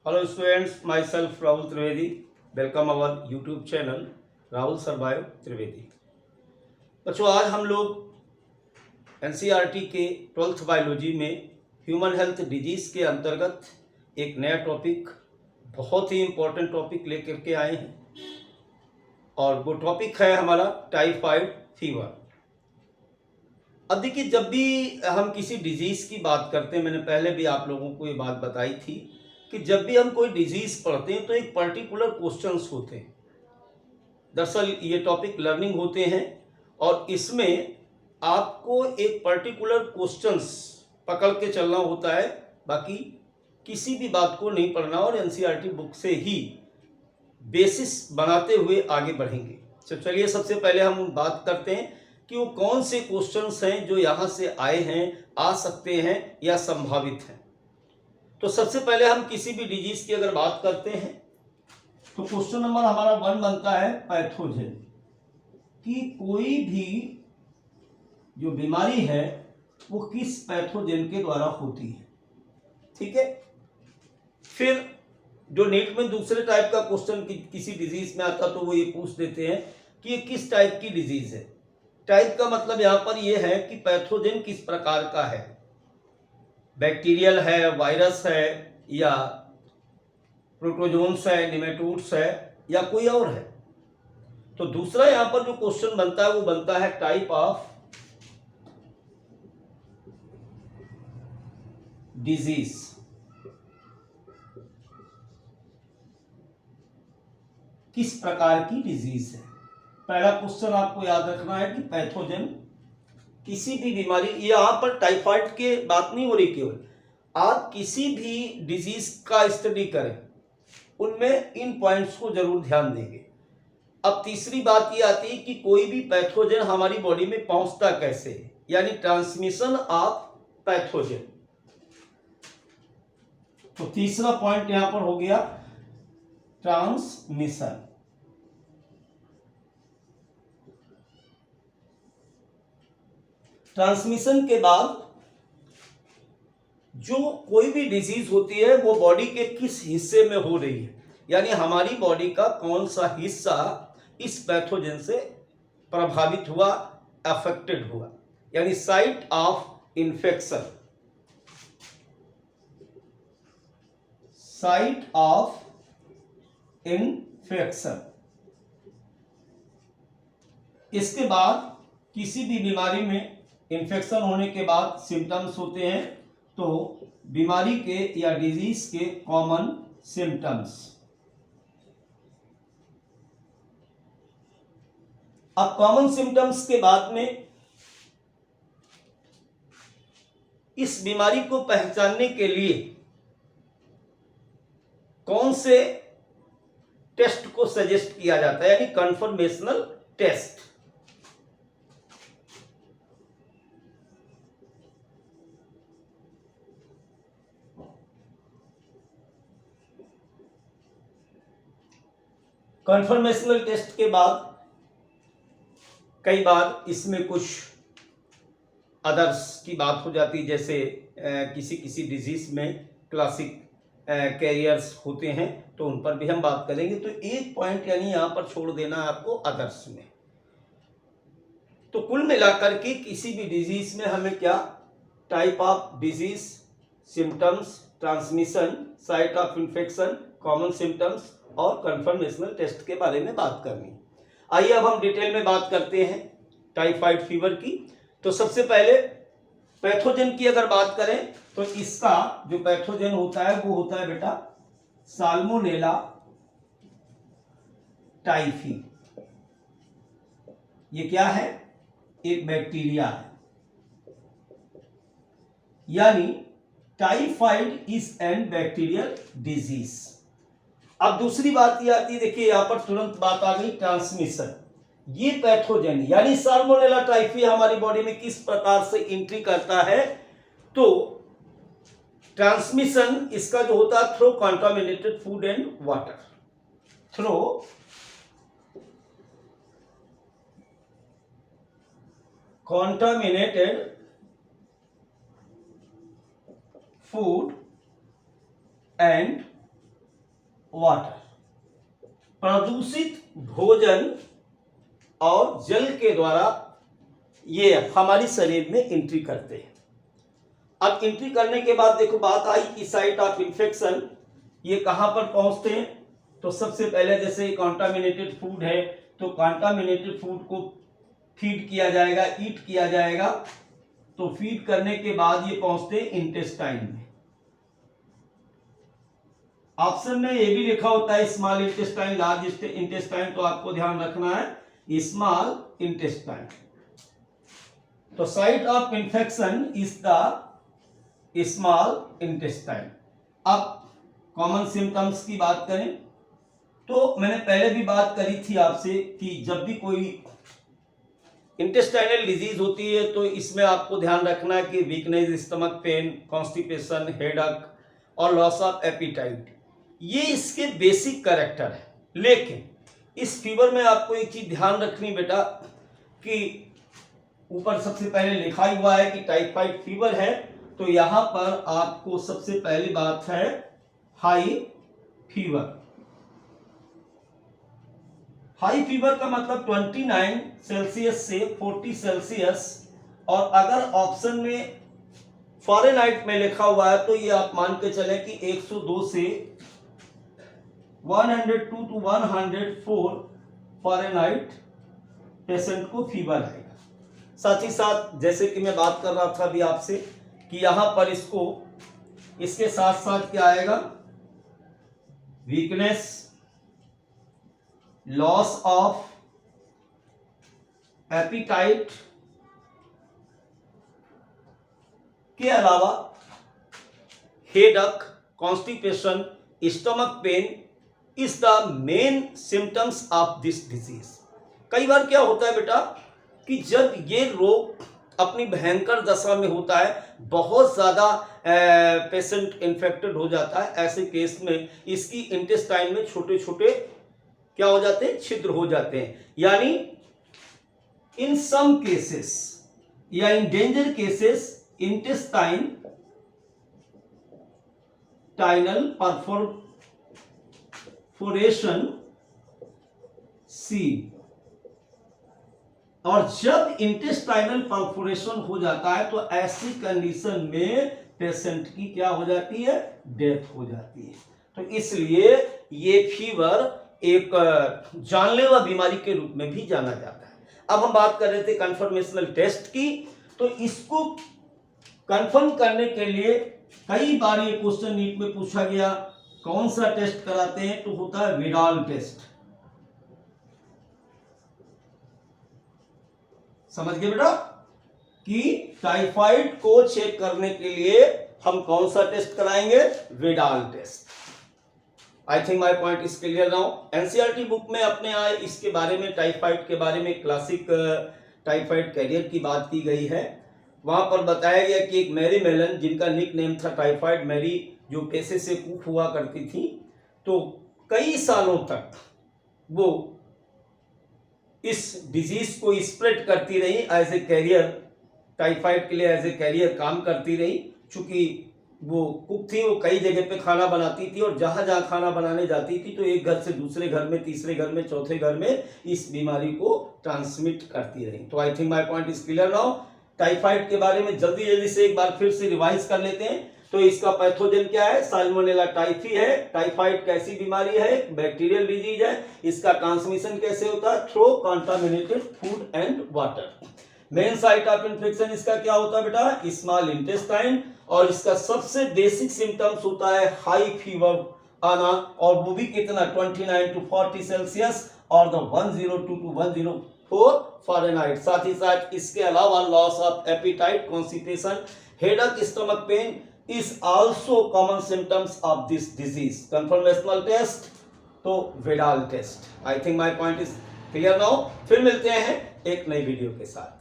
Hello students, myself Rahul Trivedi. Welcome our YouTube channel Rahul Survive Trivedi. बच्चों आज हम लोग एनसीईआरटी के 12th बायोलॉजी में ह्यूमन हेल्थ डिजीज के अंतर्गत एक नया टॉपिक, बहुत ही इम्पोर्टेंट टॉपिक लेकर के आए हैं और वो टॉपिक है हमारा टाइफाइड फीवर। अब देखिए, जब भी हम किसी डिजीज़ की बात करते हैं, मैंने पहले भी आप लोगों को ये बात बताई थी कि जब भी हम कोई डिजीज़ पढ़ते हैं तो एक पर्टिकुलर क्वेश्चंस होते हैं। दरअसल ये टॉपिक लर्निंग होते हैं और इसमें आपको एक पर्टिकुलर क्वेश्चंस पकड़ के चलना होता है, बाकी किसी भी बात को नहीं पढ़ना और एनसीईआरटी बुक से ही बेसिस बनाते हुए आगे बढ़ेंगे। तो चलिए सबसे पहले हम बात करते हैं कि वो कौन से क्वेश्चंस हैं जो यहाँ से आए हैं, आ सकते हैं या संभावित हैं। तो सबसे पहले हम किसी भी डिजीज की अगर बात करते हैं तो क्वेश्चन नंबर हमारा 1 बनता है पैथोजन, कि कोई भी जो बीमारी है वो किस पैथोजन के द्वारा होती है। ठीक है, फिर जो नीट में दूसरे टाइप का क्वेश्चन किसी डिजीज में आता तो वो ये पूछ देते हैं कि ये किस टाइप की डिजीज है। टाइप का मतलब यहाँ पर ये है कि पैथोजन किस प्रकार का है, बैक्टीरियल है, वायरस है या प्रोटोजोन्स है, निमेटोड्स है या कोई और है। तो दूसरा यहां पर जो क्वेश्चन बनता है वो बनता है टाइप ऑफ डिजीज। किस प्रकार की डिजीज है। पहला क्वेश्चन आपको याद रखना है कि पैथोजन किसी भी बीमारी, यहां पर टाइफाइड के बात नहीं हो रही, केवल आप किसी भी डिजीज का स्टडी करें उनमें इन पॉइंट्स को जरूर ध्यान देंगे। अब तीसरी बात ये आती है कि कोई भी पैथोजन हमारी बॉडी में पहुंचता कैसे है, यानी ट्रांसमिशन ऑफ पैथोजन। तो तीसरा पॉइंट यहां पर हो गया ट्रांसमिशन। ट्रांसमिशन के बाद जो कोई भी डिजीज होती है वो बॉडी के किस हिस्से में हो रही है, यानी हमारी बॉडी का कौन सा हिस्सा इस पैथोजन से प्रभावित हुआ, अफेक्टेड हुआ, यानी site of infection. Site of infection. इसके बाद किसी भी बीमारी में इन्फेक्शन होने के बाद सिम्टम्स होते हैं, तो बीमारी के या डिजीज के कॉमन सिम्टम्स। अब कॉमन सिम्टम्स के बाद में इस बीमारी को पहचानने के लिए कौन से टेस्ट को सजेस्ट किया जाता है, यानी कंफर्मेशनल टेस्ट। कंफर्मेशनल टेस्ट के बाद कई बार इसमें कुछ अदर्स की बात हो जाती है, जैसे किसी किसी डिजीज में क्लासिक कैरियर्स होते हैं तो उन पर भी हम बात करेंगे। तो एक पॉइंट यानी यहां पर छोड़ देना है आपको अदर्स में। तो कुल मिलाकर के किसी भी डिजीज में हमें क्या, type of disease, symptoms, transmission, site of infection, common symptoms और कंफर्मेशनल टेस्ट के बारे में बात करनी। आइए अब हम डिटेल में बात करते हैं टाइफाइड फीवर की। तो सबसे पहले पैथोजन की अगर बात करें तो इसका जो पैथोजन होता है वो होता है बेटा साल्मोनेला टाइफी। ये क्या है, एक बैक्टीरिया है, यानी typhoid is an bacterial disease. अब दूसरी बात ये आती है, देखिए यहां पर तुरंत बात आ गई ट्रांसमिशन। ये पैथोजन यानी साल्मोनेला टाइफी हमारी बॉडी में किस प्रकार से एंट्री करता है, तो ट्रांसमिशन इसका जो होता है through contaminated food and water. Through contaminated food and water, प्रदूषित भोजन और जल के द्वारा ये हमारी शरीर में एंट्री करते हैं। अब एंट्री करने के बाद देखो बात आई कि साइट ऑफ इंफेक्शन ये कहां पर पहुंचते हैं। तो सबसे पहले जैसे कंटामिनेटेड फूड है तो कंटामिनेटेड फूड को फीड किया जाएगा, ईट किया जाएगा। तो फीड करने के बाद ये पहुंचते इंटेस्टाइन में। ऑप्शन में ये भी लिखा होता है स्मॉल इंटेस्टाइन, लार्ज इंटेस्टाइन, तो आपको ध्यान रखना है स्मॉल इंटेस्टाइन। तो site of infection is the small intestine. अब कॉमन सिम्टम्स की बात करें तो मैंने पहले भी बात करी थी आपसे कि जब भी कोई इंटेस्टाइनल डिजीज होती है तो इसमें आपको ध्यान रखना है कि weakness, stomach pain, constipation, headache और लॉस ऑफ एपिटाइट, ये इसके बेसिक कैरेक्टर है। लेकिन इस फीवर में आपको एक चीज ध्यान रखनी बेटा कि ऊपर सबसे पहले लिखा हुआ है कि टाइफाइड फीवर है, तो यहां पर आपको सबसे पहली बात है हाई फीवर। हाई फीवर का मतलब 29 सेल्सियस से 40 सेल्सियस, और अगर ऑप्शन में फ़ारेनहाइट में लिखा हुआ है तो ये आप मान के चले कि 102 से 102 टू 104 फ़ारेनहाइट पेशेंट को फीवर आएगा। साथ ही साथ जैसे कि मैं बात कर रहा था अभी आपसे कि यहां पर इसको इसके साथ साथ क्या आएगा, वीकनेस, लॉस ऑफ एपिटाइट के अलावा headache, constipation, stomach pain is the main symptoms of this disease. कई बार क्या होता है बेटा कि जब ये रोग अपनी भयंकर दशा में होता है, बहुत ज़्यादा पेशेंट इन्फेक्टेड हो जाता है, ऐसे केस में इसकी इंटेस्टाइन में छोटे छोटे क्या हो जाते हैं, छिद्र हो जाते हैं। यानी इन सम केसेस या in danger cases intestinal perforation सी, और जब इंटेस्टाइनल परफोरेशन हो जाता है तो ऐसी कंडीशन में पेशेंट की क्या हो जाती है, डेथ हो जाती है। तो इसलिए ये फीवर एक जानलेवा बीमारी के रूप में भी जाना जाता है। अब हम बात कर रहे थे कंफर्मेशनल टेस्ट की, तो इसको कंफर्म करने के लिए कई बार ये क्वेश्चन नीट में पूछा गया, कौन सा टेस्ट कराते हैं, तो होता है विडाल टेस्ट। समझ गए बेटा कि टाइफाइड को चेक करने के लिए हम कौन सा टेस्ट कराएंगे, Widal test. I think my point is clear now. NCERT book में अपने आए इसके बारे में, टाइफाइड के बारे में क्लासिक टाइफाइड कैरियर की बात की गई है। वहां पर बताया गया कि एक मैरी मेलन, जिनका निक नेम था टाइफाइड मैरी, जो पेशे से कुक हुआ करती थी, तो कई सालों तक वो इस डिजीज को स्प्रेड करती रही एज ए कैरियर, टाइफाइड के लिए एज ए कैरियर काम करती रही। चूंकि वो कुक थी, वो कई जगह पे खाना बनाती थी, और जहां जहां खाना बनाने जाती थी तो एक घर से दूसरे घर में, तीसरे घर में, चौथे घर में इस बीमारी को ट्रांसमिट करती रही। तो आई think my point is clear now. Typhoid के बारे में जल्दी जल्दी से एक बार फिर से रिवाइज कर लेते हैं। तो इसका पैथोजन क्या है, साल्मोनेला टाइफी है। टाइफाइड कैसी बीमारी है, बैक्टीरियल डिजीज है। इसका ट्रांसमिशन कैसे होता है, through contaminated food and water. Main site of infection इसका क्या होता है बेटा, स्मॉल इंटेस्टाइन, और इसका सबसे बेसिक सिम्टम्स होता है हाई फीवर आना, और वो भी कितना, 29 टू 40 सेल्सियस और द 102 टू 104 फ़ारेनहाइट। साथ ही साथ इसके अलावा loss of appetite, constipation, headache, stomach pain is also common symptoms of this disease. Confirmational test तो Widal test. I think my point is clear now। फिर मिलते हैं एक नई वीडियो के साथ।